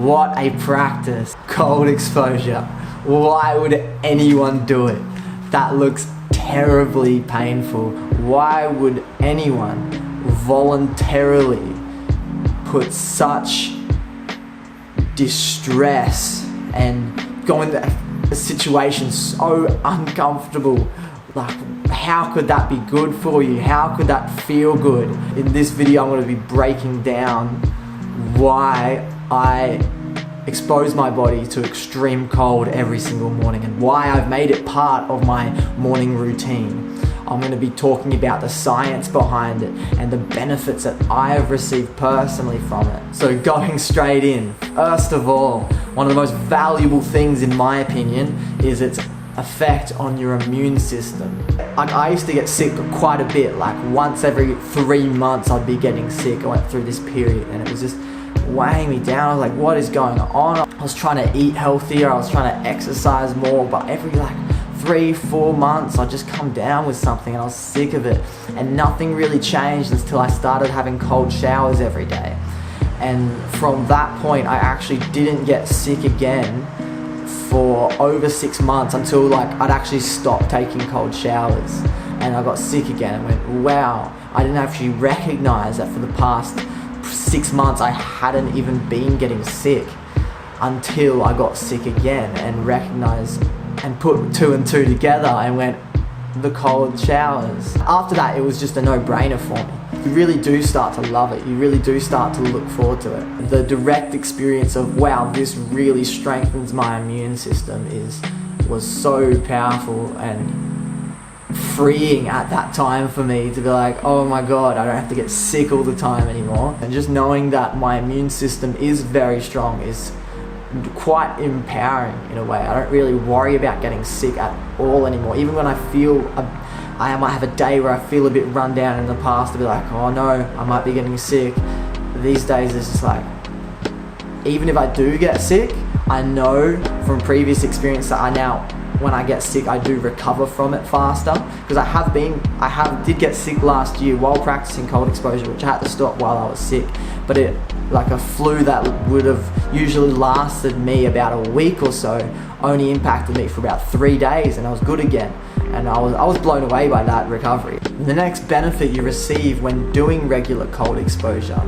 What a practice. Cold exposure. Why would anyone do it? That looks terribly painful. Why would anyone voluntarily put such distress and go into a situation so uncomfortable? Like, how could that be good for you? How could that feel good? In this video, I'm going to be breaking down why I expose my body to extreme cold every single morning and why I've made it part of my morning routine. I'm going to be talking about the science behind it and the benefits that I have received personally from it. So going straight in, first of all, one of the most valuable things in my opinion is its effect on your immune system. Like, I used to get sick quite a bit, like once every 3 months I'd be getting sick. I went through this period and it was just weighing me down. I was like, what is going on? I was trying to eat healthier, I was trying to exercise more, but every 3-4 months I'd just come down with something and I was sick of it. And nothing really changed until I started having cold showers every day. And from that point I actually didn't get sick again for over 6 months until I'd actually stopped taking cold showers. And I got sick again and went, wow, I didn't actually recognize that for the past 6 months I hadn't even been getting sick until I got sick again and recognized and put 2 and 2 together and went, the cold showers. After that, it was just a no-brainer for me. You really do start to love it. You really do start to look forward to it. The direct experience of, wow, this really strengthens my immune system was so powerful and freeing at that time for me to be like, oh my God, I don't have to get sick all the time anymore. And just knowing that my immune system is very strong is quite empowering in a way. I don't really worry about getting sick at all anymore. Even when I feel, I might have a day where I feel a bit run down in the past to be like, oh no, I might be getting sick. These days it's just like, even if I do get sick, I know from previous experience that when I get sick, I do recover from it faster. Because I did get sick last year while practicing cold exposure, which I had to stop while I was sick. But a flu that would have usually lasted me about a week or so only impacted me for about 3 days and I was good again. And I was blown away by that recovery. The next benefit you receive when doing regular cold exposure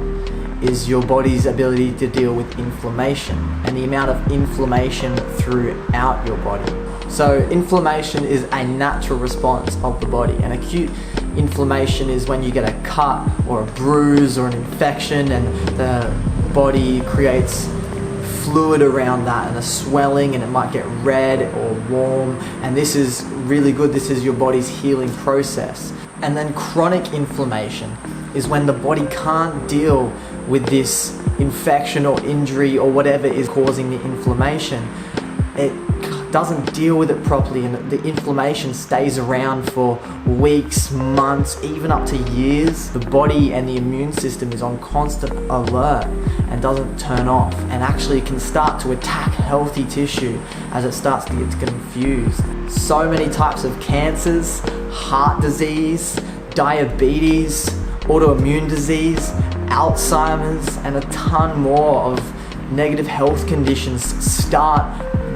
is your body's ability to deal with inflammation and the amount of inflammation throughout your body. So inflammation is a natural response of the body, and acute inflammation is when you get a cut or a bruise or an infection and the body creates fluid around that and a swelling, and it might get red or warm, and this is really good. This is your body's healing process. And then chronic inflammation is when the body can't deal with this infection or injury or whatever is causing the inflammation. It doesn't deal with it properly and the inflammation stays around for weeks, months, even up to years. The body and the immune system is on constant alert and doesn't turn off, and actually can start to attack healthy tissue as it starts to get confused. So many types of cancers, heart disease, diabetes, autoimmune disease, Alzheimer's, and a ton more of negative health conditions start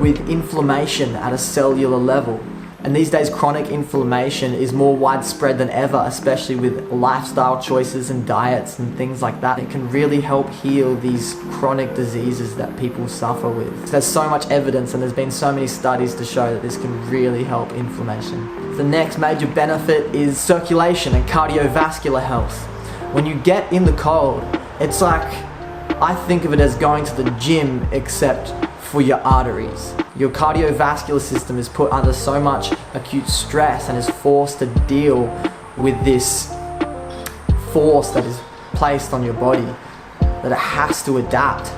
with inflammation at a cellular level. And these days chronic inflammation is more widespread than ever, especially with lifestyle choices and diets and things like that. It can really help heal these chronic diseases that people suffer with. There's so much evidence and there's been so many studies to show that this can really help inflammation. The next major benefit is circulation and cardiovascular health. When you get in the cold, it's like, I think of it as going to the gym except for your arteries. Your cardiovascular system is put under so much acute stress and is forced to deal with this force that is placed on your body that it has to adapt.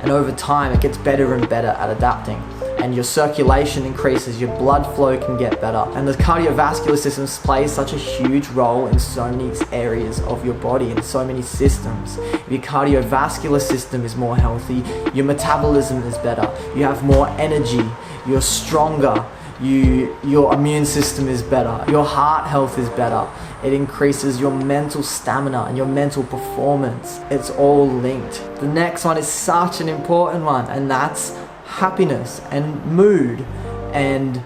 And over time it gets better and better at adapting. And your circulation increases, your blood flow can get better. And the cardiovascular system plays such a huge role in so many areas of your body and so many systems. If your cardiovascular system is more healthy, your metabolism is better, you have more energy, you're stronger, your immune system is better, your heart health is better. It increases your mental stamina and your mental performance. It's all linked. The next one is such an important one, and that's happiness and mood and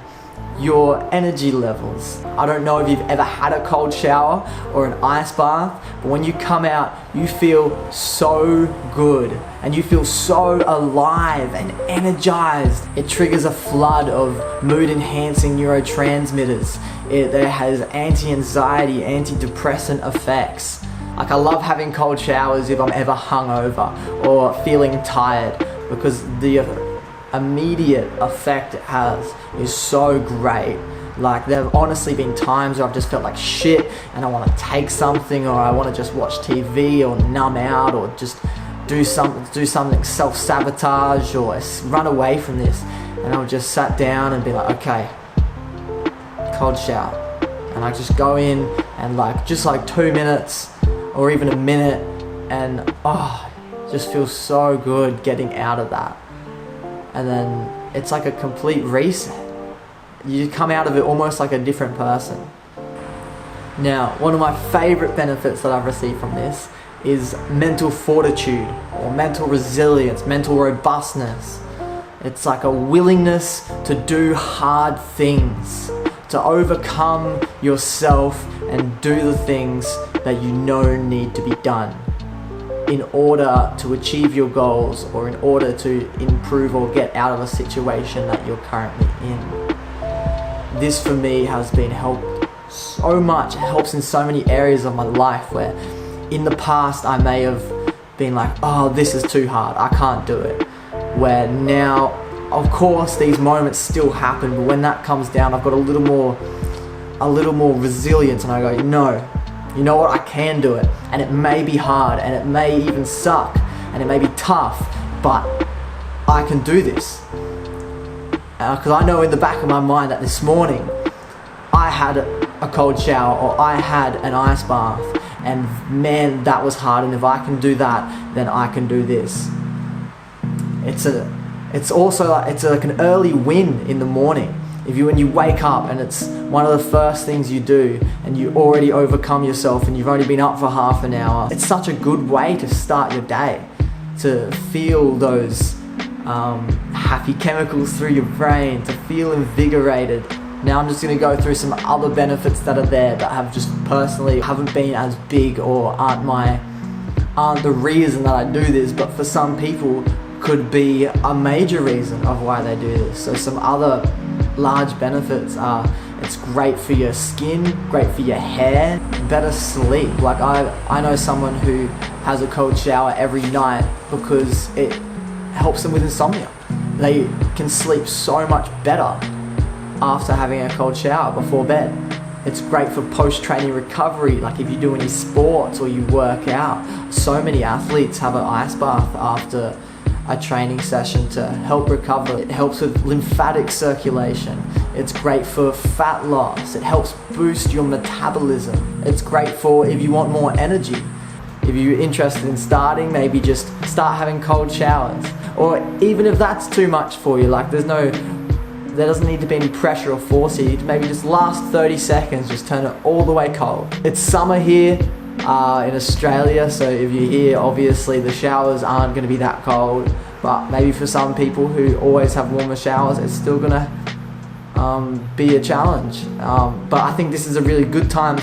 your energy levels. I don't know if you've ever had a cold shower or an ice bath, but when you come out, you feel so good and you feel so alive and energized. It triggers a flood of mood-enhancing neurotransmitters. It has anti-anxiety, antidepressant effects. Like, I love having cold showers if I'm ever hungover or feeling tired, because the immediate effect it has is so great. Like, there have honestly been times where I've just felt like shit and I want to take something, or I want to just watch TV or numb out, or just do something self-sabotage or run away from this. And I'll just sat down and be like, okay, cold shower. And I just go in and just 2 minutes or even a minute, and just feels so good getting out of that. And then it's like a complete reset. You come out of it almost like a different person. Now, one of my favorite benefits that I've received from this is mental fortitude, or mental resilience, mental robustness. It's like a willingness to do hard things, to overcome yourself and do the things that you know need to be done in order to achieve your goals, or in order to improve or get out of a situation that you're currently in. This for me has been helped so much. It helps in so many areas of my life where in the past I may have been like, oh, this is too hard, I can't do it. Where now, of course, these moments still happen, but when that comes down, I've got a little more resilience, and I go, no, you know what, I can do it. And it may be hard, and it may even suck, and it may be tough, but I can do this. Because I know in the back of my mind that this morning I had a cold shower, or I had an ice bath, and man, that was hard, and if I can do that, then I can do this. It's also like an early win in the morning. When you wake up and it's one of the first things you do, and you already overcome yourself and you've only been up for half an hour, it's such a good way to start your day, to feel those happy chemicals through your brain, to feel invigorated. Now I'm just going to go through some other benefits that are there that have just personally haven't been as big, or aren't the reason that I do this, but for some people could be a major reason of why they do this. So some other large benefits are, it's great for your skin, great for your hair, better sleep. Like I know someone who has a cold shower every night because it helps them with insomnia. They can sleep so much better after having a cold shower before bed. It's great for post-training recovery, like if you do any sports or you work out. So many athletes have an ice bath after a training session to help recover. It helps with lymphatic circulation. It's great for fat loss. It helps boost your metabolism. It's great for if you want more energy. If you're interested in starting, maybe just start having cold showers. Or even if that's too much for you, like there doesn't need to be any pressure or force here. Maybe just last 30 seconds, just turn it all the way cold. It's summer here in Australia, so if you're here, obviously the showers aren't going to be that cold, but maybe for some people who always have warmer showers, it's still going to be a challenge. But I think this is a really good time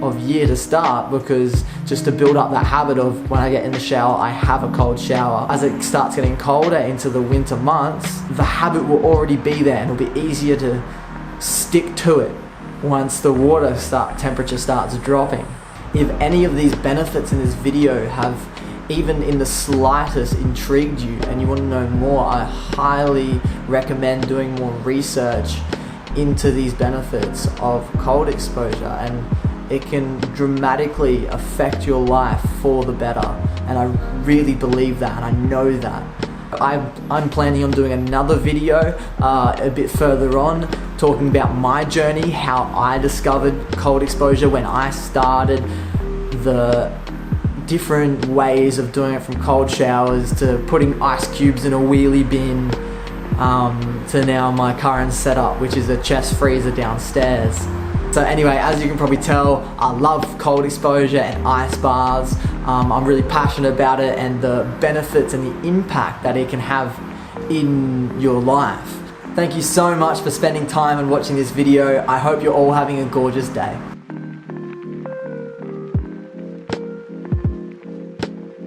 of year to start, because just to build up that habit of when I get in the shower, I have a cold shower. As it starts getting colder into the winter months, the habit will already be there, and it'll be easier to stick to it once the water temperature starts dropping. If any of these benefits in this video have even in the slightest intrigued you and you want to know more, I highly recommend doing more research into these benefits of cold exposure, and it can dramatically affect your life for the better. And I really believe that, and I know that. I'm planning on doing another video a bit further on, talking about my journey, how I discovered cold exposure when I started, the different ways of doing it, from cold showers to putting ice cubes in a wheelie bin, to now my current setup, which is a chest freezer downstairs. So anyway, as you can probably tell, I love cold exposure and ice baths. I'm really passionate about it and the benefits and the impact that it can have in your life. Thank you so much for spending time and watching this video. I hope you're all having a gorgeous day.